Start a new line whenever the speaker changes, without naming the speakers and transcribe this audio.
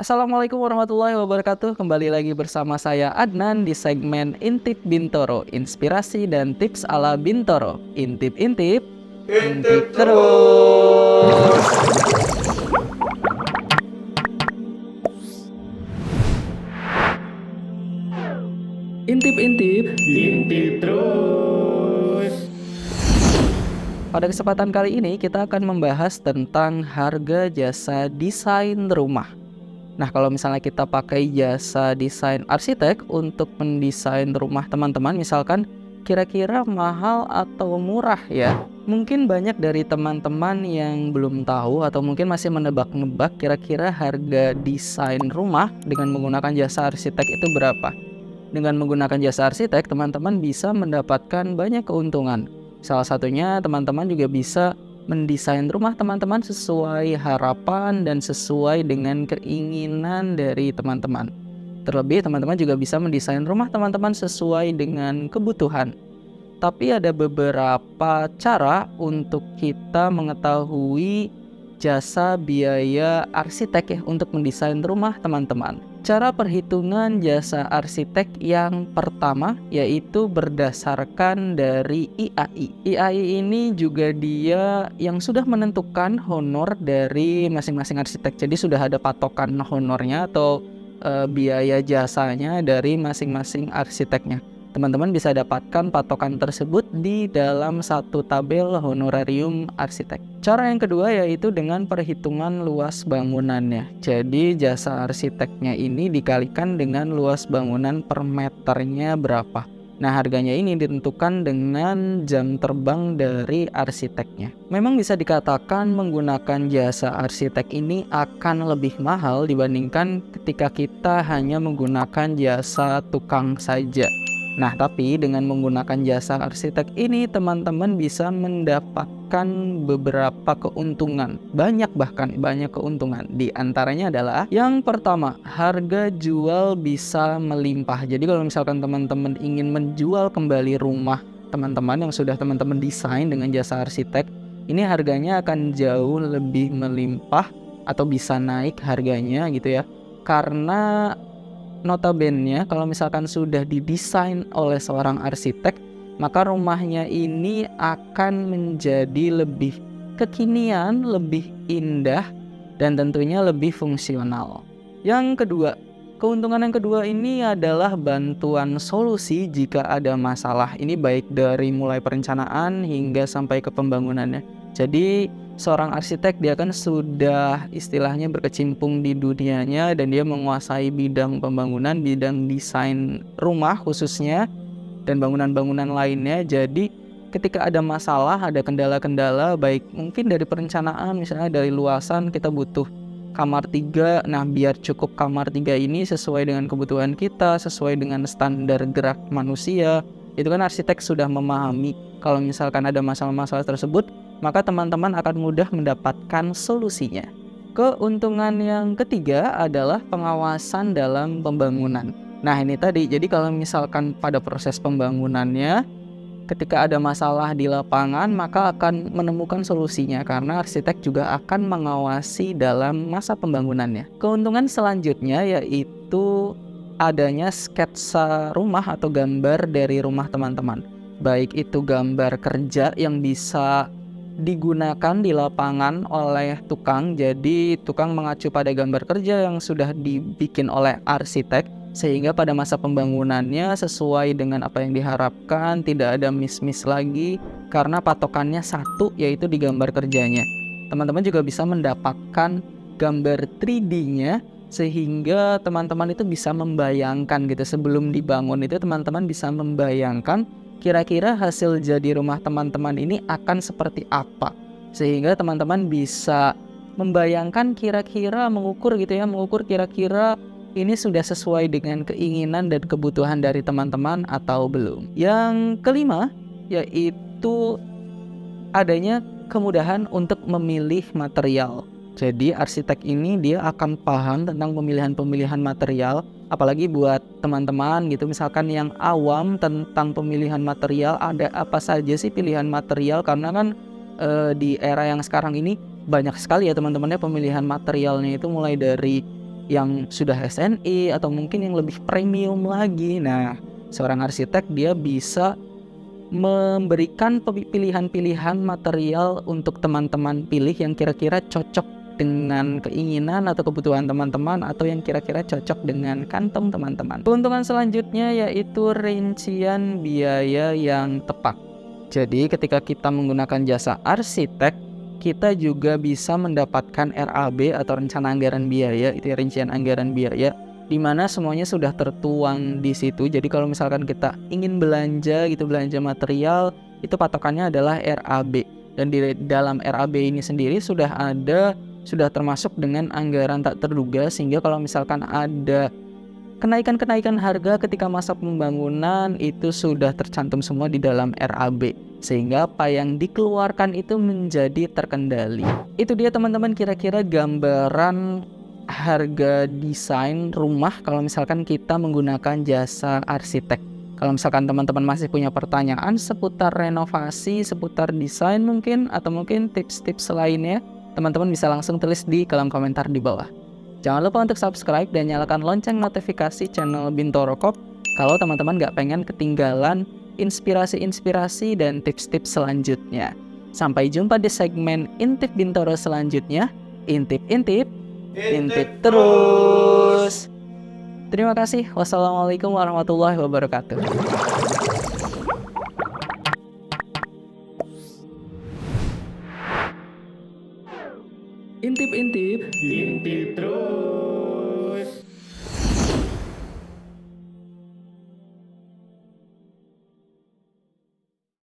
Assalamualaikum warahmatullahi wabarakatuh. Kembali lagi bersama saya Adnan di segmen Intip Bintoro, inspirasi dan tips ala Bintoro. Intip-intip, intip
Intip
terus.
terus.
Intip-intip.
Intip terus.
Pada kesempatan kali ini kita akan membahas tentang harga jasa desain rumah. Nah, kalau misalnya kita pakai jasa desain arsitek untuk mendesain rumah teman-teman, misalkan kira-kira mahal atau murah ya? Mungkin banyak dari teman-teman yang belum tahu atau mungkin masih menebak-nebak kira-kira harga desain rumah dengan menggunakan jasa arsitek itu berapa. Dengan menggunakan jasa arsitek, teman-teman bisa mendapatkan banyak keuntungan. Salah satunya teman-teman juga bisa mendesain rumah teman-teman sesuai harapan dan sesuai dengan keinginan dari teman-teman. Terlebih teman-teman juga bisa mendesain rumah teman-teman sesuai dengan kebutuhan. Tapi ada beberapa cara untuk kita mengetahui jasa biaya arsitek ya untuk mendesain rumah teman-teman. Cara perhitungan jasa arsitek yang pertama yaitu berdasarkan dari IAI. IAI ini juga dia yang sudah menentukan honor dari masing-masing arsitek. Jadi sudah ada patokan honornya atau biaya jasanya dari masing-masing arsiteknya. Teman-teman bisa dapatkan patokan tersebut di dalam satu tabel honorarium arsitek. Cara yang kedua yaitu dengan perhitungan luas bangunannya. Jadi jasa arsiteknya ini dikalikan dengan luas bangunan per meternya berapa. Nah, harganya ini ditentukan dengan jam terbang dari arsiteknya. Memang bisa dikatakan menggunakan jasa arsitek ini akan lebih mahal dibandingkan ketika kita hanya menggunakan jasa tukang saja. Nah, tapi dengan menggunakan jasa arsitek ini teman-teman bisa mendapatkan beberapa keuntungan. Bahkan banyak keuntungan. Di antaranya adalah yang pertama, harga jual bisa melimpah. Jadi kalau misalkan teman-teman ingin menjual kembali rumah teman-teman yang sudah teman-teman desain dengan jasa arsitek, ini harganya akan jauh lebih melimpah atau bisa naik harganya gitu ya. Karena notabene kalau misalkan sudah didesain oleh seorang arsitek, maka rumahnya ini akan menjadi lebih kekinian, lebih indah, dan tentunya lebih fungsional. Yang kedua, keuntungan yang kedua ini adalah bantuan solusi jika ada masalah. Ini baik dari mulai perencanaan hingga sampai ke pembangunannya. Jadi seorang arsitek dia kan sudah istilahnya berkecimpung di dunianya dan dia menguasai bidang pembangunan, bidang desain rumah khususnya dan bangunan-bangunan lainnya. Jadi ketika ada masalah, ada kendala-kendala baik mungkin dari perencanaan, misalnya dari luasan kita butuh kamar 3. Nah, biar cukup kamar 3 ini sesuai dengan kebutuhan kita, sesuai dengan standar gerak manusia. Itu kan arsitek sudah memahami kalau misalkan ada masalah-masalah tersebut, maka teman-teman akan mudah mendapatkan solusinya. Keuntungan yang ketiga adalah pengawasan dalam pembangunan. Nah, ini tadi, jadi kalau misalkan pada proses pembangunannya, ketika ada masalah di lapangan, maka akan menemukan solusinya karena arsitek juga akan mengawasi dalam masa pembangunannya. Keuntungan selanjutnya yaitu adanya sketsa rumah atau gambar dari rumah teman-teman. Baik itu gambar kerja yang bisa digunakan di lapangan oleh tukang. Jadi tukang mengacu pada gambar kerja yang sudah dibikin oleh arsitek sehingga pada masa pembangunannya sesuai dengan apa yang diharapkan, tidak ada miss-miss lagi karena patokannya satu yaitu di gambar kerjanya. Teman-teman juga bisa mendapatkan gambar 3D-nya sehingga teman-teman itu bisa membayangkan gitu sebelum dibangun itu teman-teman bisa membayangkan kira-kira hasil jadi rumah teman-teman ini akan seperti apa. Sehingga teman-teman bisa membayangkan kira-kira mengukur kira-kira ini sudah sesuai dengan keinginan dan kebutuhan dari teman-teman atau belum. Yang kelima yaitu adanya kemudahan untuk memilih material. Jadi arsitek ini dia akan paham tentang pemilihan-pemilihan material, apalagi buat teman-teman gitu misalkan yang awam tentang pemilihan material, ada apa saja sih pilihan material karena kan di era yang sekarang ini banyak sekali ya teman-temannya pemilihan materialnya itu mulai dari yang sudah SNI atau mungkin yang lebih premium lagi. Nah, seorang arsitek dia bisa memberikan pilihan-pilihan material untuk teman-teman pilih yang kira-kira cocok dengan keinginan atau kebutuhan teman-teman, atau yang kira-kira cocok dengan kantong teman-teman. Keuntungan selanjutnya yaitu rincian biaya yang tepat. Jadi ketika kita menggunakan jasa arsitek, kita juga bisa mendapatkan RAB atau rencana anggaran biaya, itu ya, rincian anggaran biaya, di mana semuanya sudah tertuang di situ. Jadi kalau misalkan kita ingin belanja material, itu patokannya adalah RAB. Dan di dalam RAB ini sendiri sudah termasuk dengan anggaran tak terduga, sehingga kalau misalkan ada kenaikan harga ketika masa pembangunan itu sudah tercantum semua di dalam RAB, sehingga apa yang dikeluarkan itu menjadi terkendali. Itu dia teman-teman, kira-kira gambaran harga desain rumah kalau misalkan kita menggunakan jasa arsitek. Kalau misalkan teman-teman masih punya pertanyaan seputar renovasi, seputar desain mungkin, atau mungkin tips-tips lainnya, teman-teman bisa langsung tulis di kolom komentar di bawah. Jangan lupa untuk subscribe dan nyalakan lonceng notifikasi channel Bintoro Corp kalau teman-teman nggak pengen ketinggalan inspirasi-inspirasi dan tips-tips selanjutnya. Sampai jumpa di segmen Intip Bintoro selanjutnya. Intip terus. Terima kasih. Wassalamualaikum warahmatullahi wabarakatuh. Intip
Intip terus.